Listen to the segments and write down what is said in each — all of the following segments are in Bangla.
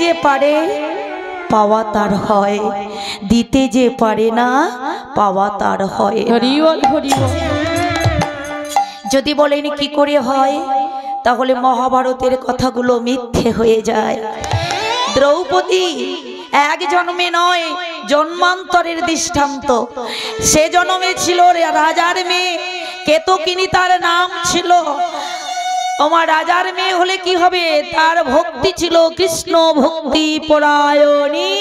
যে পারে পাওয়া তার হয়, দিতে যে পারে না পাওয়া তার হয়। হরি বল হরি বল। যদি বলেন কি করে হয়, তাহলে মহাভারতের কথাগুলো মিথ্যে হয়ে যায়। দ্রৌপদী এক জন্মে নয়, জন্মান্তরের দৃষ্টান্ত। সে জন্মে ছিল রাজার মেয়ে, কেতকিনী তার নাম ছিল। আমার রাজার মেয়ে হলে কি হবে, তার ভক্তি ছিল কৃষ্ণ ভক্তি পরায়ণী।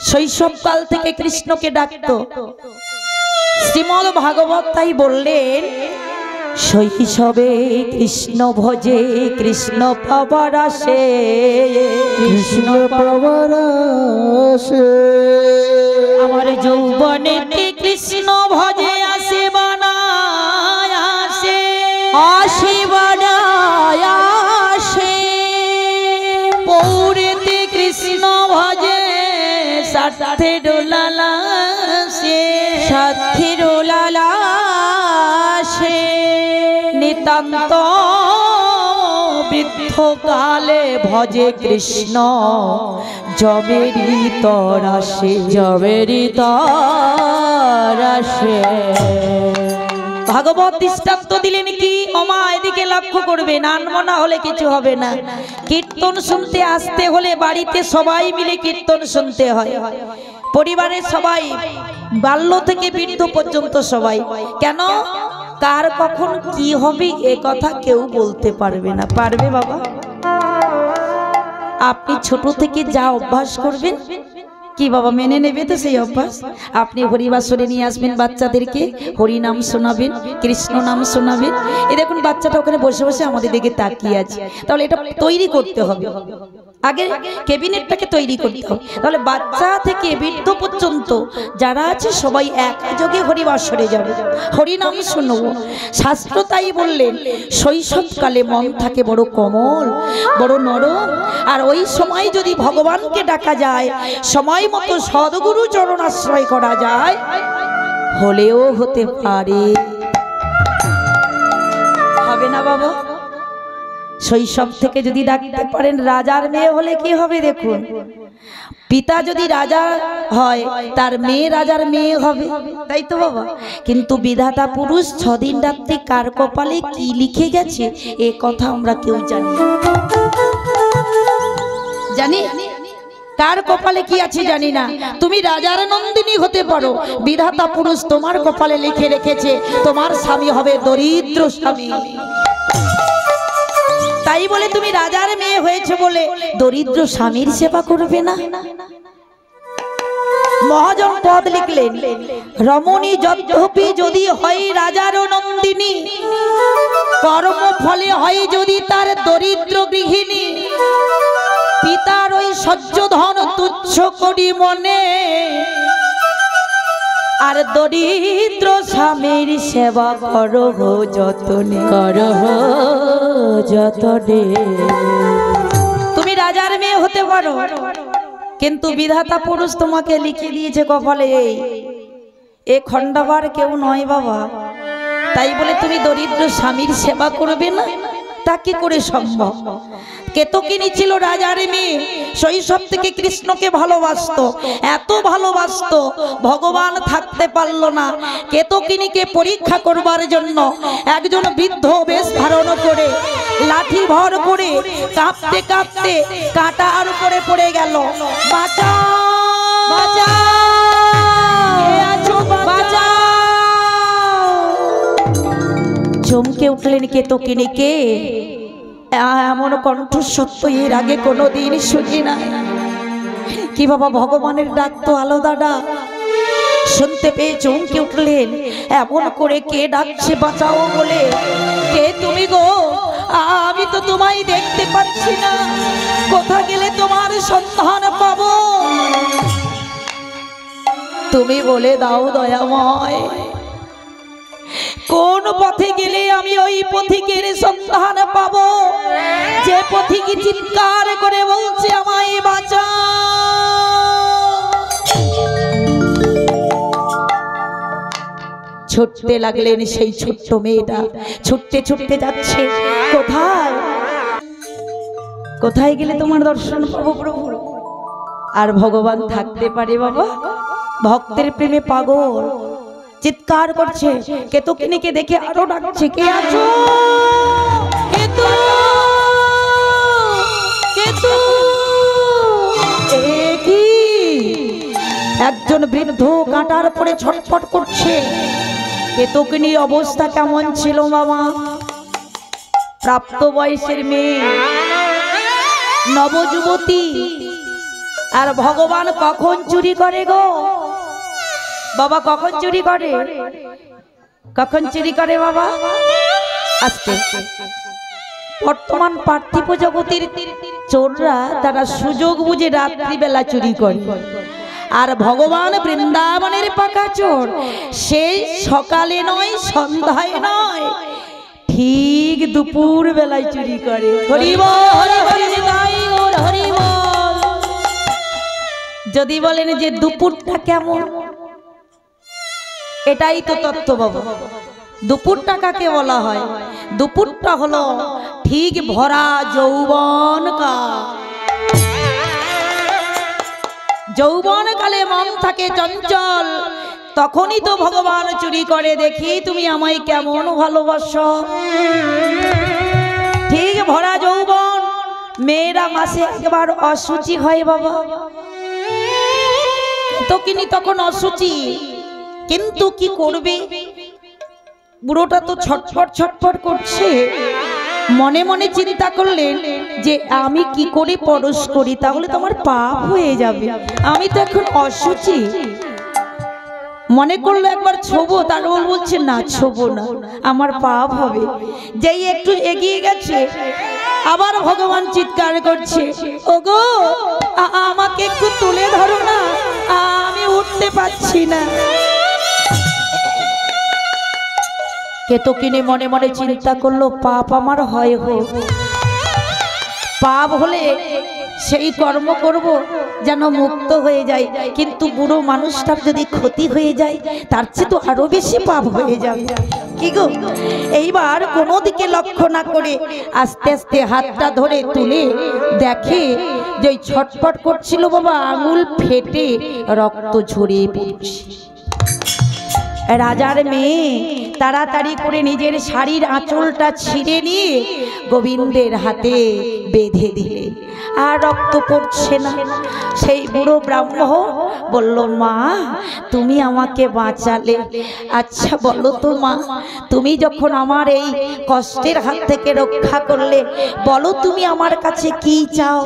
শৈশবকাল থেকে কৃষ্ণকে ডাকতো। শ্রীমদ্ ভাগবত তাই বললেন, শৈশবে কৃষ্ণ ভজে কৃষ্ণ পাবার আসে, কৃষ্ণ পাবার আসে। আমার যৌবনেতে কৃষ্ণ ভজে আসে বানায় আসে, আসে বানায় আসে। পৌরেতে কৃষ্ণ ভজে সাথে ডোলালা সে, সাথে ডোলালা সে। নিতান্ত বৃদ্ধ কালে ভজে কৃষ্ণ জবেরি তরাসে, জবেরি তরাসে। ভাগবত দৃষ্টান্ত দিলেন কি, ওমা এদিকে লক্ষ্য করবে, আনমনা হলে কিছু হবে না। কীর্তন শুনতে আসতে হলে বাড়িতে সবাই মিলে কীর্তন শুনতে হয়। পরিবারের সবাই, বাল্য থেকে বৃদ্ধ পর্যন্ত সবাই। কেন, কার কখন কি হবে এ কথা কেউ বলতে পারবে না। পারবে বাবা? আপনি ছোট থেকে যা অভ্যাস করবেন, কি বাবা মেনে নেবে তো সেই অভ্যাস? আপনি হরিবাসরে নিয়ে আসবেন বাচ্চাদেরকে, হরি নাম শোনাবেন, কৃষ্ণ নাম শোনাবেন। এই দেখুন বাচ্চাটা ওখানে বসে বসে আমাদের দিকে তাকিয়ে আছে। তাহলে এটা তৈরি করতে হবে, আগে ক্যাবিনেটটাকে তৈরি করতে হবে। তাহলে বাচ্চা থেকে বৃদ্ধ পর্যন্ত যারা আছে সবাই একযোগে হরিবাসরে যাবে, হরি নাম শুনবো। শাস্ত্র তাই বললেন, শৈশবকালে মন থাকে বড় কোমল, বড় নরম। আর ওই সময় যদি ভগবানকে ডাকা যায়, সময় মতো সদ্গুরু চরণ আশ্রয় করা যায়, হলেও হতে পারে। হবে না বাবা? শৈশব থেকে যদি ডাকতে পারেন, রাজার মেয়ে হলে কি হবে দেখুন। পিতা যদি রাজা হয়, তার মেয়ে রাজার মেয়ে হবে, তাই তো বাবা? কিন্তু বিধাতা পুরুষ 6 দিন রাত্রি কার কপালে কি লিখে গেছে এ কথা আমরা কেউ জানি না। জানি কার কপালে কি আছে জানি না। তুমি রাজার নন্দিনী হতে পারো, বিধাতা পুরুষ তোমার কপালে লিখে রেখেছে তোমার স্বামী হবে দরিদ্র স্বামী। তাই বলে তুমি রাজার মেয়ে হয়েছে বলে দরিদ্র স্বামীর সেবা করবে না। মহাজন পদ লিখলেন, রমণী যদ্যপি যদি হয় রাজার নন্দিনী, কর্ম ফলে হয় যদি তার দরিদ্র গৃহিণী। পিতার ওই সহ্য ধন তুচ্ছ করি মনে, আর দরিদ্র স্বামীর সেবা করো যতনে, করো যতনে। তুমি রাজার মেয়ে হতে পারো, কিন্তু বিধাতা পুরুষ তোমাকে লিখে দিয়েছে কপালে এ খণ্ডাবার কেউ নয় বাবা। তাই বলে তুমি দরিদ্র স্বামীর সেবা করবে না, তা কি করে সম্ভব? কেতকিনী ছিল রাজার মেয়ে, শৈশব থেকে কৃষ্ণকে ভালোবাসতো, এত ভালোবাসতো ভগবান থাকতে পারল না। কেতকিনীকে পরীক্ষা করবার জন্য একজন বৃদ্ধ বেশ ধারণ করে লাঠি ভর করে কাঁপতে কাঁপতে কাঁটার উপরে পড়ে গেল। বাঁচাও বাঁচাও, কে আছো বাঁচাও। চমকে উঠলেন কেতকিনী। কে? এমন কণ্ঠস্বর এর আগে কোনোদিন শুনি না। কি বাবা, ভগবানের ডাক তো আলাদা ডাক। শুনতে পেয়ে চমকে উঠলেন, এমন করে কে ডাকছে বাঁচাও বলে। কে তুমি গো? আমি তো তোমায় দেখতে পাচ্ছি না, কোথা গেলে তোমার সন্ধান পাবো? তুমি বলে দাও দয়াময়, কোন পথে গেলে আমি ওই পথিকের সন্ধান পাবো, যে পথিকে চিৎকার করে বলছে আমায় বাঁচাও। ছুটতে লাগলেন সেই ছোট্ট মেয়েটা, ছুটতে ছুটতে যাচ্ছে। কোথায় কোথায় গেলে তোমার দর্শন পাবো প্রভু? আর ভগবান থাকতে পারে বাবা? ভক্তের প্রেমে পাগল, চিৎকার করছে, কেতকিনীকে দেখে আরো ডাকছে, কে আছো? কেতু, কেতু। এ কি? একজন বৃদ্ধ কাঁটার পরে ছটফট করছে। কেতকিনীর অবস্থা কেমন ছিল বাবা? প্রাপ্ত বয়সের মেয়ে, নবযুবতী। আর ভগবান কখন চুরি করে গো বাবা? কখন চুরি করে? কখন চুরি করে বাবা? আজকে বর্তমান পার্থিব জগতের চোররা তারা সুযোগ বুঝে রাত্রিবেলা চুরি করে। আর ভগবান বৃন্দাবনের পাকা চোর, সেই সকালে নয়, সন্ধ্যায় নয়, ঠিক দুপুর বেলায় চুরি করে। হরি বল, হরি বল, হরি বল। যদি বলেন যে দুপুরটা কেমন, এটাই তো তত্ত্ব বাবা। দুপুরটা কাকে বলা হয়? দুপুরটা হলো ঠিক ভরা যৌবন কাল। যৌবন কালে মন থাকে চঞ্চল, তখনই তো ভগবান চুরি করে, দেখি তুমি আমায় কেমন ভালোবাসো। ঠিক ভরা যৌবন, মেয়েরা মাসে একবার অসুচি হয় বাবা। কেতকিনী তখন অসুচি, কিন্তু কি করবে? বুড়োটা তো ছটফট ছটফট করছে। মনে মনে চিন্তা করলেন যে আমি কি করে পরশ করি, তাহলে তো আমার পাপ হয়ে যাবে। আমি তো এখন অসুচি। মনে করলো একবার ছোবো, তার বলছে না, ছোবো না, আমার পাপ হবে। যেই একটু এগিয়ে গেছে, আবার ভগবান চিৎকার করছে, ওগো আমাকে একটু তুলে ধরো না, আমি উঠতে পারছি না। কেতকিনী মনে মনে চিন্তা করলো, পাপ আমার হয় হোক, পাপ হলে সেই কর্ম করব যেন মুক্ত হয়ে যায়। কিন্তু বুড়ো মানুষটার যদি ক্ষতি হয়ে যায়, তার চেয়ে তো আরো বেশি পাপ হয়ে যাবে। কি গো? এইবার কোনো দিকে লক্ষ্য না করে আস্তে আস্তে হাতটা ধরে তুলে দেখে যে ছটফট করছিল বাবা, আঙুল ফেটে রক্ত ঝরিয়ে পড়ছে। রাজার মেয়ে তাড়াতাড়ি করে নিজের শাড়ির আঁচলটা ছিঁড়ে নিয়ে গোবিন্দের হাতে বেঁধে দিলে, আর রক্ত পড়ছে না। সেই বুড়ো ব্রাহ্মণ বলল, মা তুমি আমাকে বাঁচালে। আচ্ছা বলো তো মা, তুমি যখন আমার এই কষ্টের হাত থেকে রক্ষা করলে, বলো তুমি আমার কাছে কি চাও?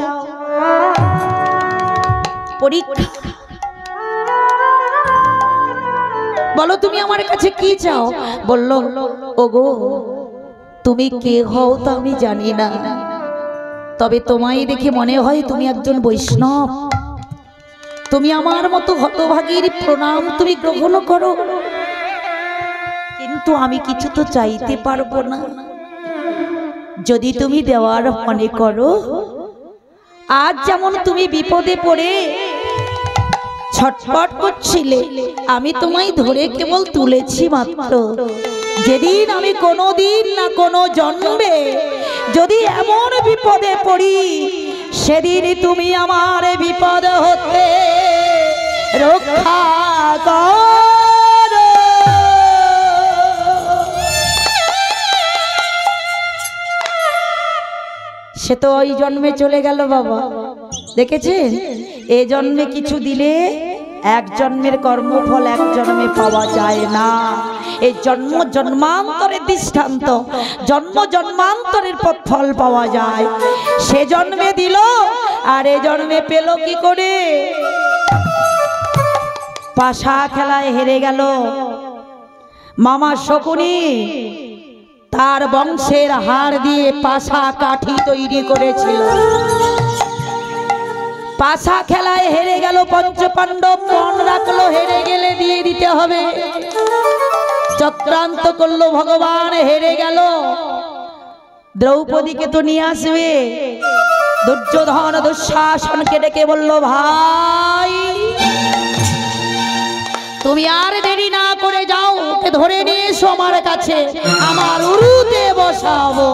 পরীক্ষা, বলো তুমি আমার কাছে কি চাও? বলল, ওগো তুমি কে হও তা আমি জানি না, তবে তোমায় দেখে মনে হয় তুমি একজন বৈষ্ণব। তুমি আমার মতো হতভাগীর প্রণাম তুমি গ্রহণ করো, কিন্তু আমি কিছু তো চাইতে পারবো না। যদি তুমি দেওয়ার মনে করো, আজ যেমন তুমি বিপদে পড়ে ছটফট করছিলে, আমি তোমায় ধরে কেবল তুলেছি মাত্র। যেদিন আমি কোনোদিন না কোনো জন্মে যদি এমন বিপদে পড়ি, সেদিন তুমি আমার বিপদ হতে রক্ষা করো। সে তো ওই জন্মে চলে গেল বাবা। দেখেছেন, এ জন্মে কিছু দিলে এক জন্মের কর্মফল এক জন্মে পাওয়া যায় না। এই জন্ম জন্মান্তরের দৃষ্টান্ত, জন্ম জন্মান্তরের ফল পাওয়া যায়। সে জন্মে দিল, আর এ জন্মে পেল কি করে? পাশা খেলায় হেরে গেল। মামা শকুনি তার বংশের হাড় দিয়ে পাশা কাঠি তৈরি করেছিল। পাশা খেলায় হেরে গেল। পঞ্চপাণ্ডব মন রাখলো, হেরে গেলে দিয়ে দিতে হবে। চক্রান্ত করলো ভগবান, হেরে গেল। দ্রৌপদীকে তো নিয়ে আসবে। দুর্যোধন দুঃশাসনকে ডেকে বলল, ভাই তুমি আর দেরি না করে যাও, ওকে ধরে নিয়ে এসো আমার কাছে, আমার উরুতে বসাবো।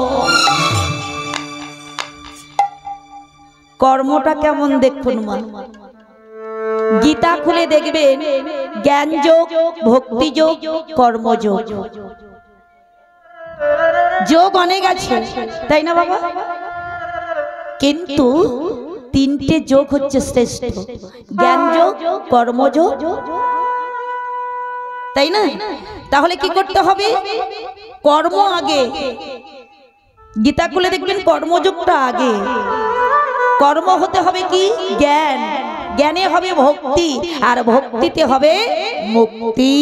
কর্মটা কেমন দেখুন মা, গীতা খুলে দেখবেন জ্ঞান যোগ, ভক্তি যোগ, কর্মযোগ, যোগ অনেক আছে তাই না বাবা, কিন্তু তিনটে যোগ হচ্ছে শ্রেষ্ঠ, জ্ঞান যোগ, কর্মযোগ, তাই না? তাহলে কি করতে হবে? কর্ম আগে, গীতা খুলে দেখবেন কর্মযোগটা আগে। কর্ম হতে হবে কি? জ্ঞান, জ্ঞানে হবে ভক্তি, আর ভক্তিতে হবে মুক্তি।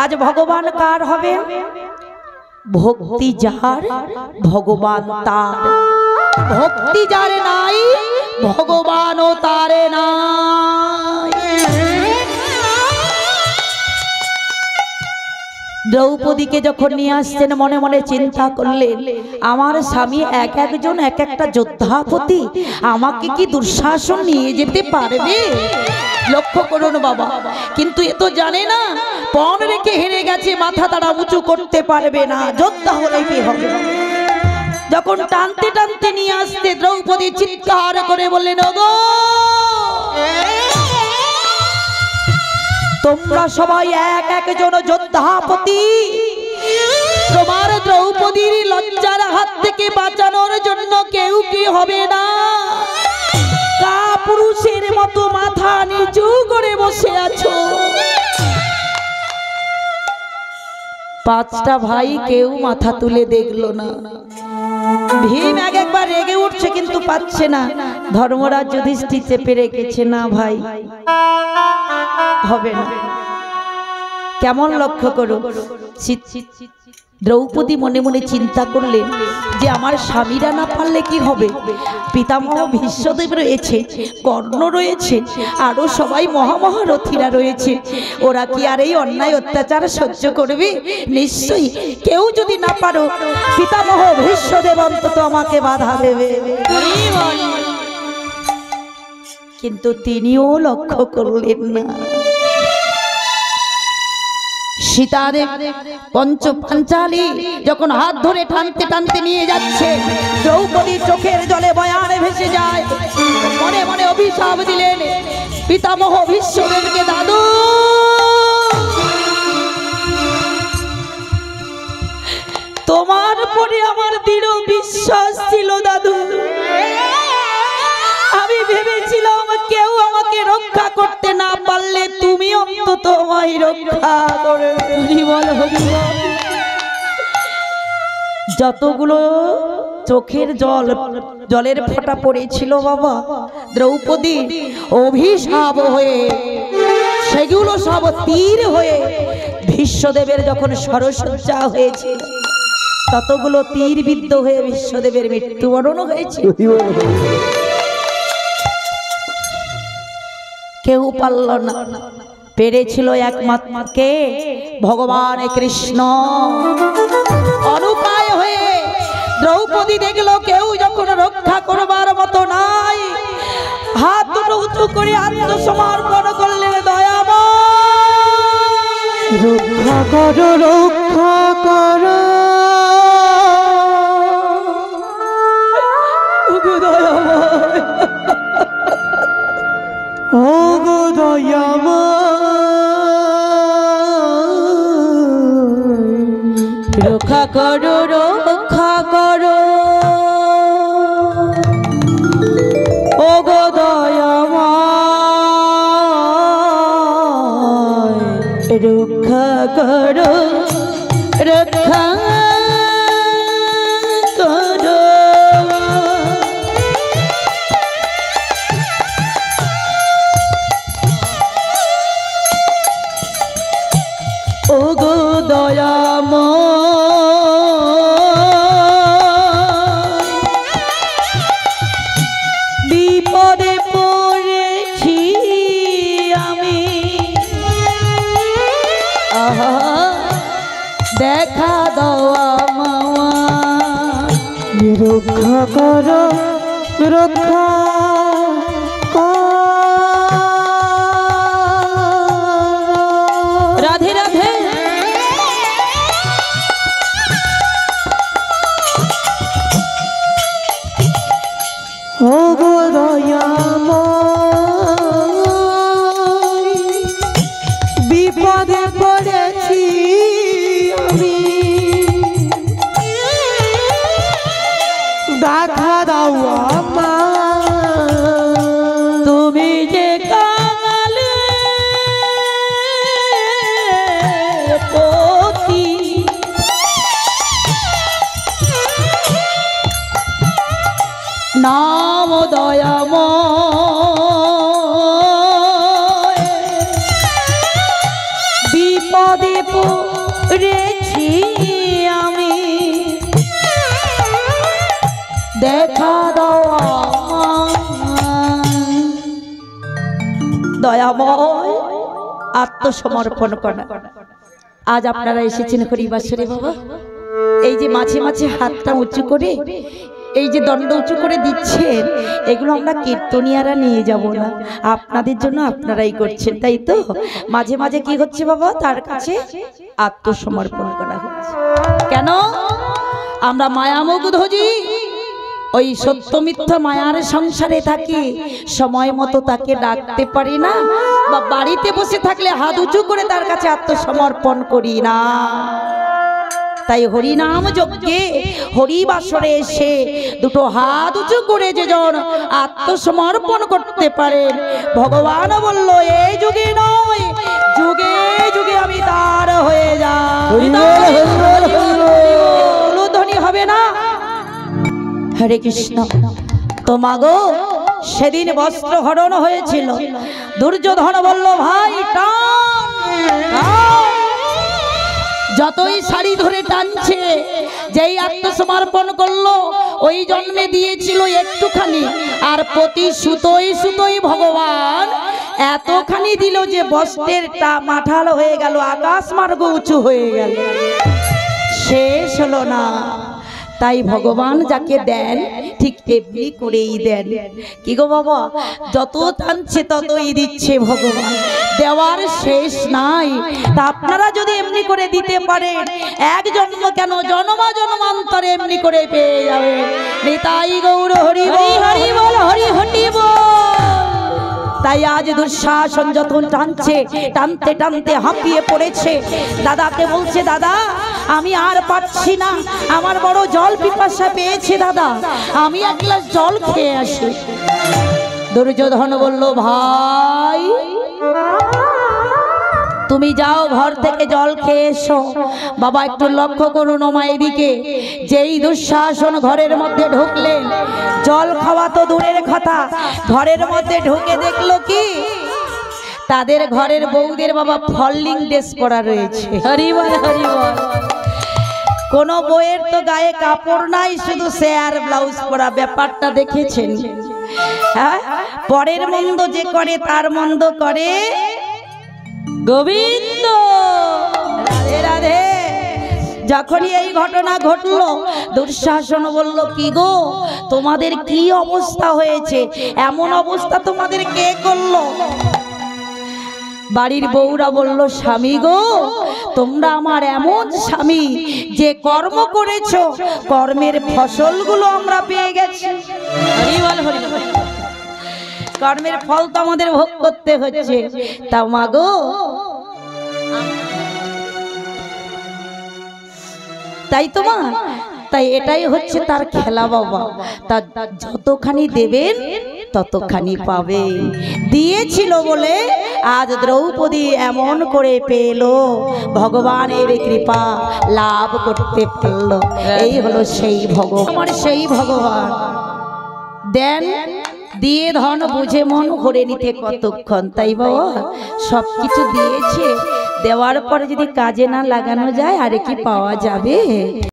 আজ ভগবান কার হবে? ভক্তি যার ভগবান তার, ভক্তি যার নাই ভগবানও তারে নাই। দ্রৌপদীকে যখন নিয়ে আসছেন মনে মনে চিন্তা করলেন, আমার স্বামী এক একজন এক একটা যোদ্ধাপতি, আমাকে কি দুঃশাসন নিয়ে যেতে পারবে? লক্ষ্য করুন বাবা, কিন্তু এ তো জানে না পণ রেখে হেরে গেছে, মাথা তারা উঁচু করতে পারবে না, যোদ্ধা হলে কি হবে। যখন টানতে টানতে নিয়ে আসতে দ্রৌপদী চিৎকার করে বললেন, ওগো তোমরা সবাই এক একজন যোদ্ধাপতি, তোমার দ্রৌপদীর লজ্জার হাত থেকে বাঁচানোর জন্য কেউ কি হবে না? কাপুরুষের মতো মাথা নিচু করে বসে আছো। পাঁচটা ভাই কেউ মাথা তুলে দেখলো না। ভীম একবার রেগে উঠছে কিন্তু পাচ্ছে না। ধর্মরাজ যুধিষ্ঠির চেপে রেখেছে, না ভাই হবে না। কেমন লক্ষ্য করো, দ্রৌপদী মনে মনে চিন্তা করলেন যে আমার স্বামীরা না পারলে কি হবে, পিতামহ ভীষ্মদেব রয়েছে, কর্ণ রয়েছে, আরো সবাই মহামহারথীরা রয়েছে, ওরা কি আর এই অন্যায় অত্যাচার সহ্য করবে? নিশ্চয়ই কেউ যদি না পারো পিতামহ ভীষ্মদেব অন্তত আমাকে বাধা দেবে। কিন্তু তিনিও লক্ষ্য করলেন না। সীতাদেব পঞ্চপাঞ্চালী যখন হাত ধরে টানতে টানতে নিয়ে যাচ্ছে, দ্রৌপদী চোখের জলে বয়ানে ভেসে যায়। মনে মনে অভিশাপ দিলেন পিতামহ ভীষ্মদেবকে, দাদু তোমার উপরে আমার দৃঢ় বিশ্বাস ছিল দাদু, আমি ভেবেছিলাম কেউ আমাকে রক্ষা করতে না পারলে তুমি অন্তত আমায় রক্ষা করে। যতগুলো চোখের জলের ফোঁটা পড়েছিল বাবা দ্রৌপদী অভিশাপ হয়ে, সেগুলো সব তীর হয়ে ভীষ্মদেবের যখন সরসজ্জা হয়েছিল, ততগুলো তীর বিদ্ধ হয়ে ভীষ্মদেবের মৃত্যুবরণ হয়েছে। কেউ পারল না, পেরেছিল একমাত্র কে? ভগবান কৃষ্ণ। অনুপায় হয়ে দ্রৌপদী দেখলো কেউ যখন রক্ষা করবার মতো নাই, হাত দুটো উঁচু করে আত্মসমর্পণ করলেন, দয়াময় রক্ষা করো, রক্ষা করো, দয়াময় ও গো দয়াময়, রক্ষা করো, রক্ষা করো, ও গো দয়াময়, রক্ষা করো, রক্ষা করো। ও গো দয়াময়, বিপদে পড়েছি আমি, আহা দেখা দাও আমায়, রক্ষা করো, রক্ষা করো। রেছি আমি দেখা দাও দয়াময় আত্মসমর্পণ করা। আজ আপনারা এসেছেন হরিবাসরে বাবা, এই যে মাঝে মাঝে হাতটা উঁচু করে এই যে দণ্ড উঁচু করে দিচ্ছেন, এগুলো আমরা কীর্তনিয়ারা নিয়ে যাব না, আপনাদের জন্য আপনারাই করছেন, তাই তো? মাঝে মাঝে কি হচ্ছে বাবা, তার কাছে আত্মসমর্পণ করা হচ্ছে। কেন? আমরা মায়ামুগ্ধজি ওই সত্য মিথ্যা মায়ার সংসারে থাকি, সময় মতো তাকে ডাকতে পারি না, বা বাড়িতে বসে থাকলে হাত উঁচু করে তার কাছে আত্মসমর্পণ করি না। তাই হরিনাম যজ্ঞে হরিবাসরে এসে দুটো হাত উঁচু করে যেজন আত্মসমর্পণ করতে পারেন, ভগবান বলল এই যুগে নয়, যুগে যুগে আমি তার হয়ে যাই। ধনী হবে না? হরে কৃষ্ণ। তো মাগো সেদিন বস্ত্র হরণ হয়েছিল, দুর্যোধন বলল ভাই টান, যতই শাড়ি ধরে টানছে, যেই আত্মসমর্পণ করলো ওই জন্মে দিয়েছিল একটুখানি, আর প্রতি সুতোই সুতোই ভগবান এতখানি দিল যে বস্ত্রের মাঠাল হয়ে গেল, আকাশ মার্গ উঁচু হয়ে গেল, শেষ হলো না। তাই ভগবান যাকে দেন ঠিক এমনি করেই দেন। কি গো বাবা, যত টানছে ততই দিচ্ছে ভগবান, দেওয়ার শেষ নাই। তা আপনারা যদি এমনি করে দিতে পারেন, এক জন্ম কেন জন্মা জন্মান্তরে এমনি করে পেয়ে যাবে। নিতাই গৌর হরি হরি বল, হরি হরি বল। তাই আজ দুঃশাসন যখন টানছে, টানতে টানতে হাঁপিয়ে পড়েছে, দাদাকে বলছে দাদা আমি আর পাচ্ছি না, আমার বড় জল পিপাসা পেয়েছে দাদা, আমি এক গ্লাস জল খেয়ে আসি। দুর্যোধন বলল ভাই তুমি যাও ঘর থেকে জল খেয়ে এসো। বাবা একটু লক্ষ্য করুন ওমা এদিকে, যেই দুঃশাসন ঘরের মধ্যে ঢুকলেন, জল খাওয়া তো দূরের কথা, ঘরের মধ্যে ঢুকে দেখলো কি তাদের ঘরের বউদের বাবা ফলিং ড্রেস পরা রয়েছে। হরি বল হরি বল। কোন বউয়ের তো গায়ে কাপড় নাই, শুধু শেয়ার ব্লাউজ পরা। ব্যাপারটা দেখেছেন? হ্যাঁ, পরের মন্দ যে করে তার মন্দ করে গোবিন্দ। রাধে রাধে। যখনই এই ঘটনা ঘটলো, দুঃশাসন বলল কি গো তোমাদের কি অবস্থা হয়েছে, এমন অবস্থা তোমাদের কে করলো? বাড়ির বউরা বলল স্বামী গো তোমরা আমার এমন স্বামী যে কর্ম করেছো, কর্মের ফসলগুলো আমরা পেয়ে গেছি। হরি বল হরি বল। কর্মের ফল তো আমাদের ভোগ করতে হচ্ছে। তা মাগো তাই তোমার, তাই এটাই হচ্ছে তার খেলা বাবা। তা যতখানি দেবেন ততখানি পাবে। দিয়েছিল বলে আজ দ্রৌপদী এমন করে পেল, ভগবানের কৃপা লাভ করতে পারলো। এই হলো সেই ভগবান, আমার সেই ভগবান। দেন দিয়ে ধন বুঝে মন ভরে নিতে কতক্ষণ, তাই বাবা সবকিছু দিয়েছে, দেওয়ার পরে যদি কাজে না লাগানো যায় আরে কি পাওয়া যাবে?